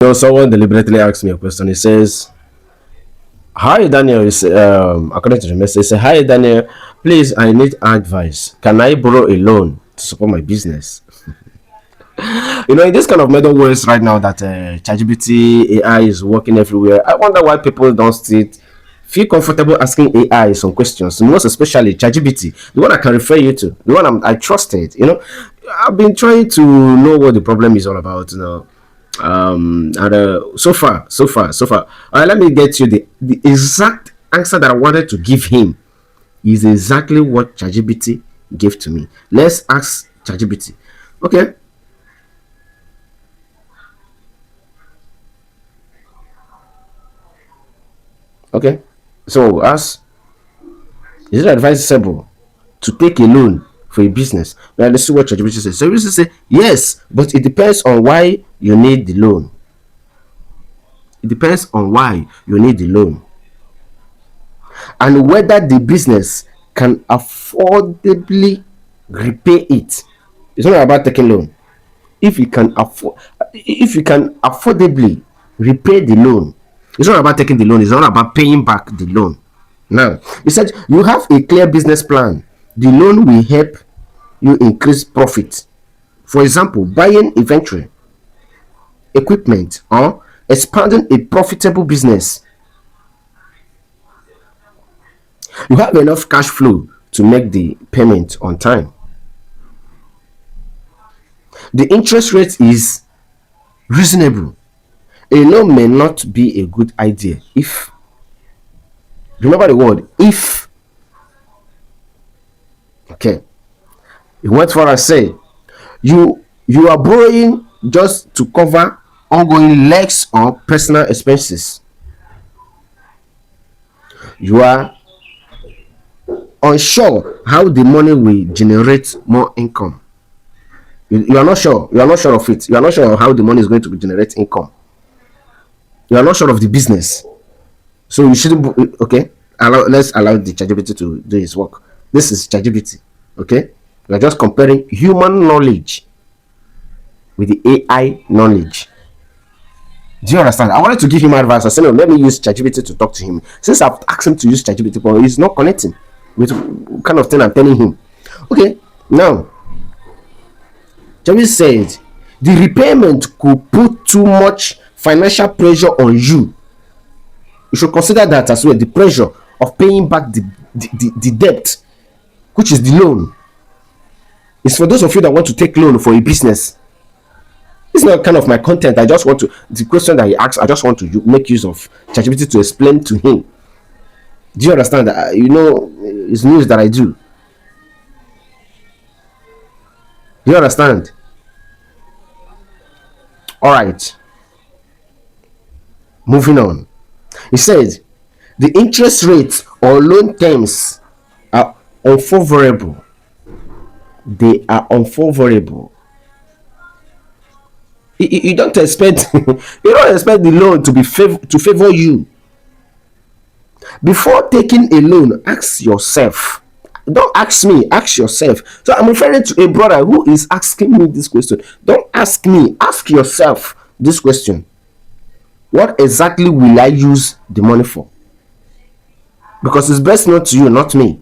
Someone deliberately asked me a question. He says, "Hi Daniel," is according to the message, say, "Hi Daniel, please, I need advice. Can I borrow a loan to support my business?" In this kind of modern world right now that ChatGPT AI is working everywhere, I wonder why people don't still feel comfortable asking AI some questions, most especially ChatGPT, the one I can refer you to, the one I trusted. I've been trying to know what the problem is all about. And so far, let me get you the exact answer that I wanted to give him is exactly what ChatGPT gave to me. Let's ask ChatGPT. Okay. Okay. So ask, is it advisable to take a loan for a business? Now let's see what ChatGPT says. So ChatGPT say yes, but it depends on why you need the loan. It depends on why you need the loan and whether the business can affordably repay it. It's not about taking loan. If you can affordably repay the loan, it's not about taking the loan, it's not about paying back the loan. Now, he said you have a clear business plan. The loan will help you increase profit. For example, buying inventory, equipment, or expanding a profitable business. You have enough cash flow to make the payment on time. The interest rate is reasonable. A loan may not be a good idea if, remember the word if. Okay. He went for and say, you are borrowing just to cover ongoing legs or personal expenses. You are unsure how the money will generate more income. You are not sure. You are not sure of it. You are not sure of how the money is going to generate income. You are not sure of the business. So you shouldn't. Okay. Let's allow the ChatGPT to do his work. This is ChatGPT. Okay. We are just comparing human knowledge with the AI knowledge. Do you understand? I wanted to give him advice. I said, no, let me use ChatGPT to talk to him. Since I've asked him to use ChatGPT, but he's not connecting with kind of thing I'm telling him. Okay, now, ChatGPT said the repayment could put too much financial pressure on you. You should consider that as well, the pressure of paying back the debt, which is the loan. It's for those of you that want to take loan for a business. It's not kind of my content. I just want to, the question that he asked, I just want to make use of ChatGPT to explain to him. Do you understand that? It's news that I do. Do you understand? All right. Moving on. He said the interest rates or loan terms are unfavorable. They are unfavorable. You don't expect the loan to favor you. Before taking a loan, ask yourself. Don't ask me, ask yourself. So I'm referring to a brother who is asking me this question. Don't ask me, ask yourself this question. What exactly will I use the money for? Because it's best known to you, not me.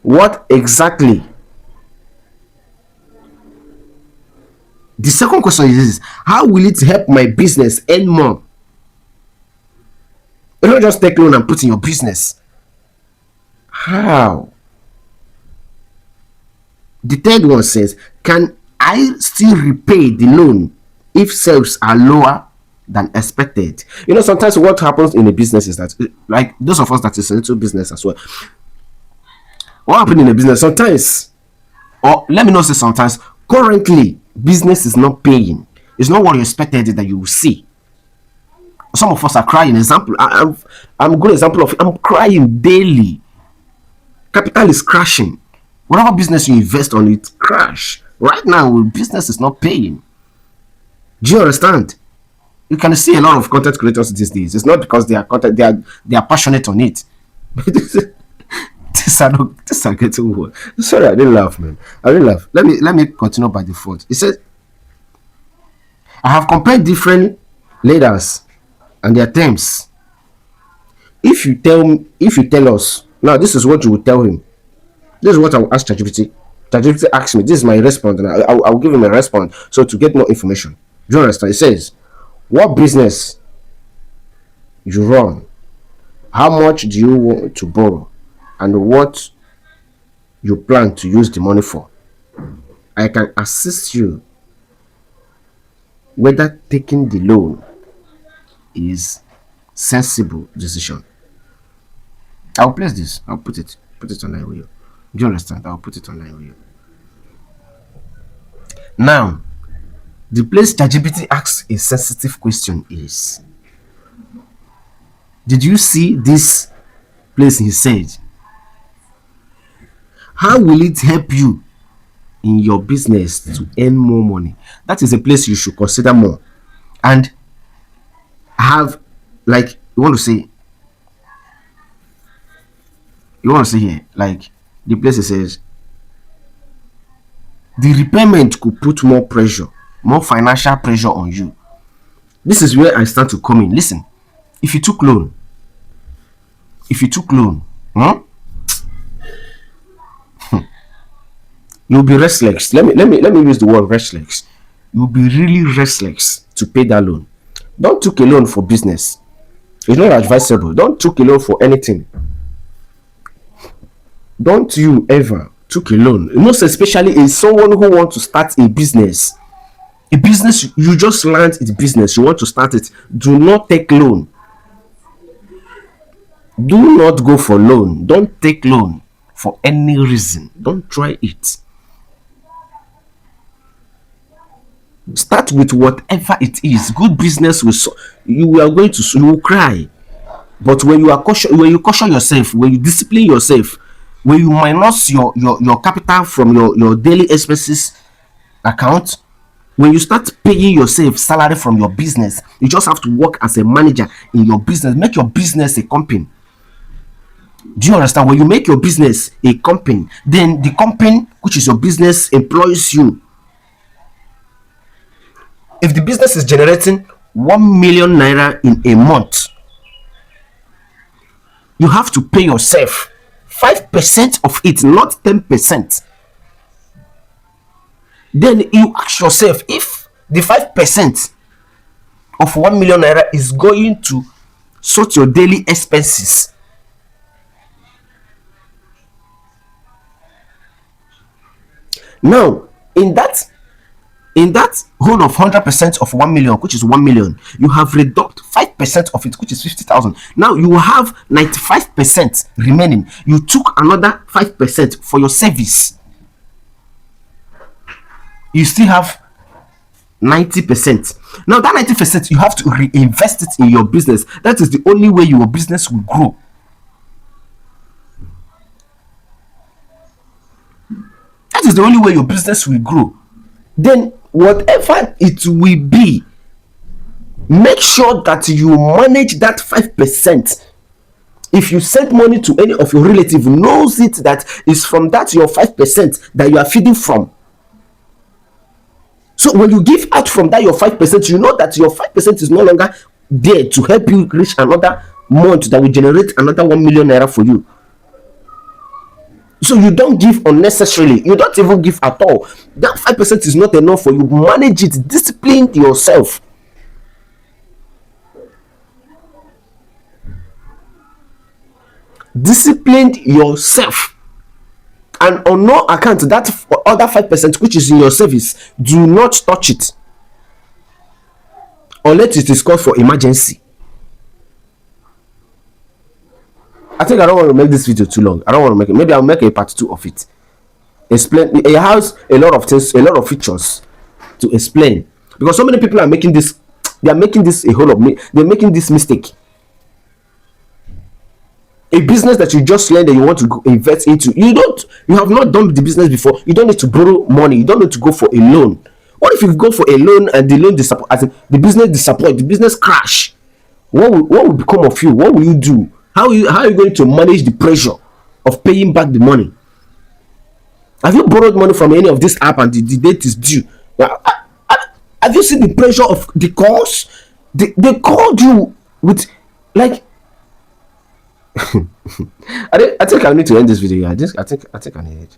What exactly? The second question is this: how will it help my business earn more? You don't just take loan and put in your business. How? The third one says, can I still repay the loan if sales are lower than expected? Sometimes what happens in a business is that, like those of us that is into business as well, what happens in a business sometimes, or let me not say sometimes, currently business is not paying. It's not what you expected that you will see. Some of us are crying. Example, I'm a good example of it. I'm crying daily. Capital is crashing. Whatever business you invest on, it crash. Right now, business is not paying. Do you understand? You can see a lot of content creators these days. It's not because they are passionate on it. This are getting worse. Sorry, I didn't laugh, man. I didn't laugh. Let me continue by default. It says I have compared different leaders and their terms. If you tell us now, this is what you will tell him. This is what I will ask ChatGPT. ChatGPT asks me. This is my response, and I will give him a response. So to get more information, do you understand? It says, "What business you run? How much do you want to borrow, and what you plan to use the money for? I can assist you whether taking the loan is sensible decision." I'll place this. I'll put it online with you. Do you understand? I'll put it online with you. Now, the place ChatGPT asks a sensitive question is, did you see this place he said? How will it help you in your business to earn more money? That is a place you should consider more. And have, like, you want to see here, like the place it says, the repayment could put more pressure, more financial pressure on you. This is where I start to come in. Listen, if you took loan, huh? You'll be restless. Let me use the word restless. You'll be really restless to pay that loan. Don't take a loan for business. It's not advisable. Don't take a loan for anything. Don't you ever took a loan. Most especially is someone who wants to start a business. A business, you just learned it's business. You want to start it. Do not take loan. Do not go for loan. Don't take loan for any reason. Don't try it. Start with whatever it is. Good business you will cry. But when you caution yourself, when you discipline yourself, when you minus your capital from your daily expenses account, when you start paying yourself salary from your business, you just have to work as a manager in your business. Make your business a company. Do you understand? When you make your business a company, then the company, which is your business, employs you. If the business is generating 1 million naira in a month, you have to pay yourself 5% of it, not 10%. Then you ask yourself, if the 5% of 1 million naira is going to sort your daily expenses, now in that whole of 100% of 1 million, which is 1 million, you have reduced 5% of it, which is 50,000. Now you will have 95% remaining. You took another 5% for your service. You still have 90%. Now that 90% you have to reinvest it in your business. That is the only way your business will grow. That is the only way your business will grow. Then whatever it will be, make sure that you manage that 5%. If you send money to any of your relatives, knows it that is from that your 5% that you are feeding from. So when you give out from that your 5%, you know that your 5% is no longer there to help you reach another month that will generate another 1 million naira for you. So you don't give unnecessarily. You don't even give at all. That 5% is not enough for you. Manage it. Discipline yourself. Discipline yourself. And on no account, that other 5% which is in your service, do not touch it. Unless it is called for emergency. I think I don't want to make this video too long. I don't want to make it. Maybe I'll make a part 2 of it. Explain. It has a lot of things, a lot of features to explain. Because so many people are making this. They are making this a whole of me. They're making this mistake. A business that you just learned that you want to go invest into. You have not done the business before. You don't need to borrow money. You don't need to go for a loan. What if you go for a loan and the loan disappoint? As in the business disappoint, the business crash? What will become of you? What will you do? How are you going to manage the pressure of paying back the money? Have you borrowed money from any of this app and the date is due? Have you seen the pressure of the calls? They called you with like I think I need to end this video. I think I need it.